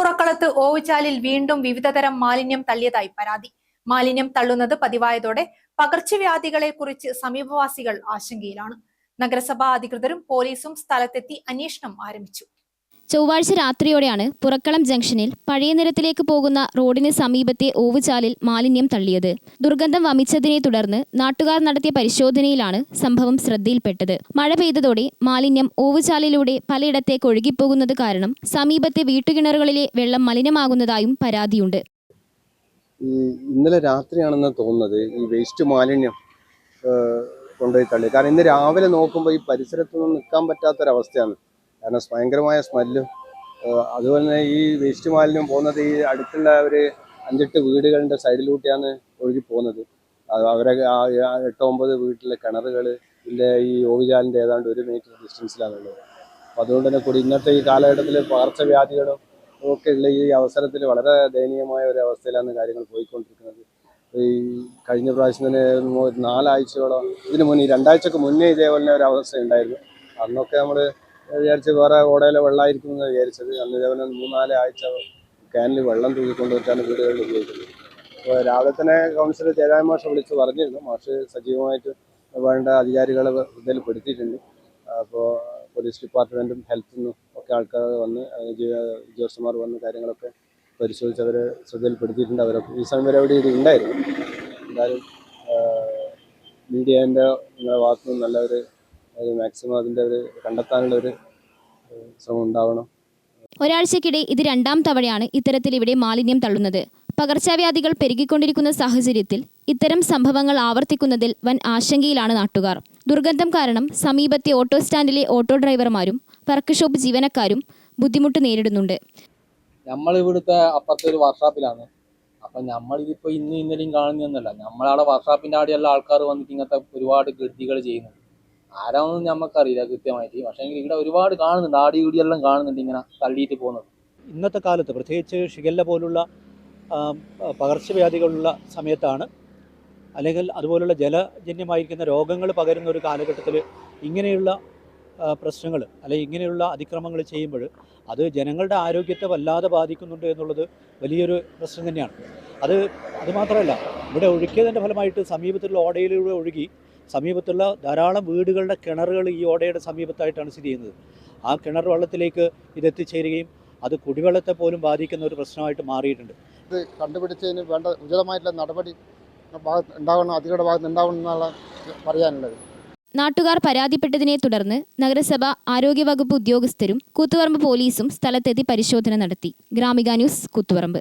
പുറക്കളത്ത് ഓവുചാലിൽ വീണ്ടും വിവിധതരം മാലിന്യം തള്ളിയതായി പരാതി. മാലിന്യം തള്ളുന്നത് പതിവായതോടെ പകർച്ചവ്യാധികളെ കുറിച്ച് സമീപവാസികൾ ആശങ്കയിലാണ്. നഗരസഭാ അധികൃതരും പോലീസും സ്ഥലത്തെത്തി അന്വേഷണം ആരംഭിച്ചു. ചൊവ്വാഴ്ച രാത്രിയോടെയാണ് പുറക്കളം ജംഗ്ഷനിൽ പഴയ നിരത്തിലേക്ക് പോകുന്ന റോഡിന് സമീപത്തെ ഓവുചാലിൽ മാലിന്യം തള്ളിയത്. ദുർഗന്ധം വമിച്ചതിനെ തുടർന്ന് നാട്ടുകാർ നടത്തിയ പരിശോധനയിലാണ് സംഭവം ശ്രദ്ധയിൽപ്പെട്ടത്. മഴ പെയ്തതോടെ മാലിന്യം ഓവുചാലിലൂടെ പലയിടത്തേക്ക് ഒഴുകിപ്പോകുന്നത് കാരണം സമീപത്തെ വീട്ടുകിണറുകളിലെ വെള്ളം മലിനമാകുന്നതായും പരാതിയുണ്ട്. ഇന്നലെ രാത്രിയാണെന്ന് തോന്നുന്നത് ഈ വേസ്റ്റ് മാലിന്യം കൊണ്ടുപോയി തള്ളി. കാരണം ഇന്ന് രാവിലെ നോക്കുമ്പോൾ ഈ പരിസരത്തൊന്നും നിൽക്കാൻ പറ്റാത്തൊരവസ്ഥയാണ്. കാരണം ഭയങ്കരമായ സ്മെല്ലും അതുപോലെ തന്നെ ഈ വേസ്റ്റ് മാലിന്യം പോകുന്നത് ഈ അടുത്തുള്ള ഒരു 5-8 വീടുകളുടെ സൈഡിലൂട്ടിയാണ് ഒഴുകി പോകുന്നത്. അവരെ 8-9 വീട്ടിലെ കിണറുകൾ ഇതിൻ്റെ ഈ ഓവുചാലിൻ്റെ ഏതാണ്ട് 1 മീറ്റർ ഡിസ്റ്റൻസിലാണുള്ളത്. അപ്പോൾ അതുകൊണ്ട് തന്നെ കൂടി ഇന്നത്തെ ഈ കാലഘട്ടത്തിൽ പകർച്ചവ്യാധികളും ഒക്കെ ഉള്ള ഈ അവസരത്തിൽ വളരെ ദയനീയമായ ഒരു അവസ്ഥയിലാണ് കാര്യങ്ങൾ പോയിക്കൊണ്ടിരിക്കുന്നത്. ഈ കഴിഞ്ഞ പ്രാവശ്യം തന്നെ 4 ആഴ്ചയോളം ഇതിന് മുന്നേ 2 ആഴ്ചക്ക് മുന്നേ ഇതേപോലെ ഒരു അവസ്ഥ ഉണ്ടായിരുന്നു. അന്നൊക്കെ നമ്മൾ വിചാരിച്ച് വേറെ ഓടയിലെ വെള്ളമായിരിക്കും എന്ന് വിചാരിച്ചത്. അന്ന് ഇതേപോലെ 3-4 ആഴ്ച ക്യാനിൽ വെള്ളം തൂക്കിക്കൊണ്ട് വെച്ചാണ് വീടുകളിൽ ഉപയോഗിക്കുന്നത്. അപ്പോൾ രാവിലെ തന്നെ കൗൺസിലർ ജയരാജ മാഷ് വിളിച്ച് പറഞ്ഞിരുന്നു. മാഷ് സജീവമായിട്ട് വേണ്ട അധികാരികളെ ഇതിൽപ്പെടുത്തിയിട്ടുണ്ട്. അപ്പോൾ പോലീസ് ഡിപ്പാർട്ട്മെൻറ്റും ഹെൽത്തിൽ നിന്നും ഒക്കെ ആൾക്കാർ വന്ന് ഉദ്യോഗസ്ഥന്മാർ വന്ന് കാര്യങ്ങളൊക്കെ പരിശോധിച്ച് അവരെ ശ്രദ്ധയിൽപ്പെടുത്തിയിട്ടുണ്ട്. അവരൊക്കെ ഈ സമയം വരെ അവിടെ ഉണ്ടായിരുന്നു. എന്തായാലും മീഡിയേൻ്റെ നിങ്ങളുടെ ഭാഗത്തു നിന്ന് നല്ലൊരു മാക്സിമം അതിൻ്റെ ഒരു കണ്ടെത്താനുള്ള ഒരു ശ്രമം ഉണ്ടാവണം. ഒരാഴ്ചക്കിടെ ഇത് 2ാം തവണയാണ് ഇത്തരത്തിൽ ഇവിടെ മാലിന്യം തള്ളുന്നത്. പകർച്ചവ്യാധികൾ പെരുകിക്കൊണ്ടിരിക്കുന്ന സാഹചര്യത്തിൽ ഇത്തരം സംഭവങ്ങൾ ആവർത്തിക്കുന്നതിൽ വൻ ആശങ്കയിലാണ് നാട്ടുകാർ. ദുർഗന്ധം കാരണം സമീപത്തെ ഓട്ടോ സ്റ്റാൻഡിലെ ഓട്ടോ ഡ്രൈവർമാരും വർക്ക് ഷോപ്പ് ജീവനക്കാരും ബുദ്ധിമുട്ട് നേരിടുന്നുണ്ട്. നമ്മൾ ഇവിടുത്തെ അപ്പുറത്തെ ഒരു വർക്ക്ഷോപ്പിലാണ്. അപ്പം നമ്മളിതിപ്പോൾ ഇന്നലെയും കാണുന്നൊന്നുമല്ല. നമ്മളവിടെ വർക്ക്ഷോപ്പിൻ്റെ അവിടെയുള്ള ആൾക്കാർ വന്നിട്ട് ഇങ്ങനത്തെ ഒരുപാട് ഗതികൾ ചെയ്യുന്നുണ്ട്. ആരാണെന്ന് നമുക്കറിയില്ല കൃത്യമായിട്ട്. പക്ഷേ ഇവിടെ ഒരുപാട് കാണുന്നുണ്ട്, ആടി ഇടിയെല്ലാം കാണുന്നുണ്ട് ഇങ്ങനെ തള്ളിയിട്ട് പോകുന്നത്. ഇന്നത്തെ കാലത്ത് പ്രത്യേകിച്ച് ഷിഗല്ല പോലുള്ള പകർച്ചവ്യാധികളുള്ള സമയത്താണ്, അല്ലെങ്കിൽ അതുപോലുള്ള ജലജന്യമായിരിക്കുന്ന രോഗങ്ങൾ പകരുന്ന ഒരു കാലഘട്ടത്തിൽ ഇങ്ങനെയുള്ള പ്രശ്നങ്ങൾ അല്ലെങ്കിൽ ഇങ്ങനെയുള്ള അതിക്രമങ്ങൾ ചെയ്യുമ്പോൾ അത് ജനങ്ങളുടെ ആരോഗ്യത്തെ വല്ലാതെ ബാധിക്കുന്നുണ്ട് എന്നുള്ളത് വലിയൊരു പ്രശ്നം തന്നെയാണ്. അതുമാത്രമല്ല, ഇവിടെ ഒഴുക്കിയതിൻ്റെ ഫലമായിട്ട് സമീപത്തുള്ള ഓടയിലൂടെ ഒഴുകി സമീപത്തുള്ള ധാരാളം വീടുകളുടെ കിണറുകൾ ഈ ഓടയുടെ സമീപത്തായിട്ടാണ് സ്ഥിതി ചെയ്യുന്നത്. ആ കിണർ വെള്ളത്തിലേക്ക് ഇതെത്തിച്ചേരുകയും അത് കുടിവെള്ളത്തെ പോലും ബാധിക്കുന്ന ഒരു പ്രശ്നമായിട്ട് മാറിയിട്ടുണ്ട്. ഇത് കണ്ടുപിടിച്ചതിന് വേണ്ട ഉചിതമായിട്ടുള്ള നടപടി ഉണ്ടാവണം, അധികൃതരുടെ ഭാഗത്ത് ഉണ്ടാവണം എന്നുള്ള പറയാനുള്ളത്. നാട്ടുകാർ പരാതിപ്പെട്ടതിനെ തുടർന്ന് നഗരസഭ ആരോഗ്യവകുപ്പ് ഉദ്യോഗസ്ഥരും കൂത്തുപറമ്പ് പോലീസും സ്ഥലത്തെത്തി പരിശോധന നടത്തി. ഗ്രാമിക ന്യൂസ്, കൂത്തുപറമ്പ്.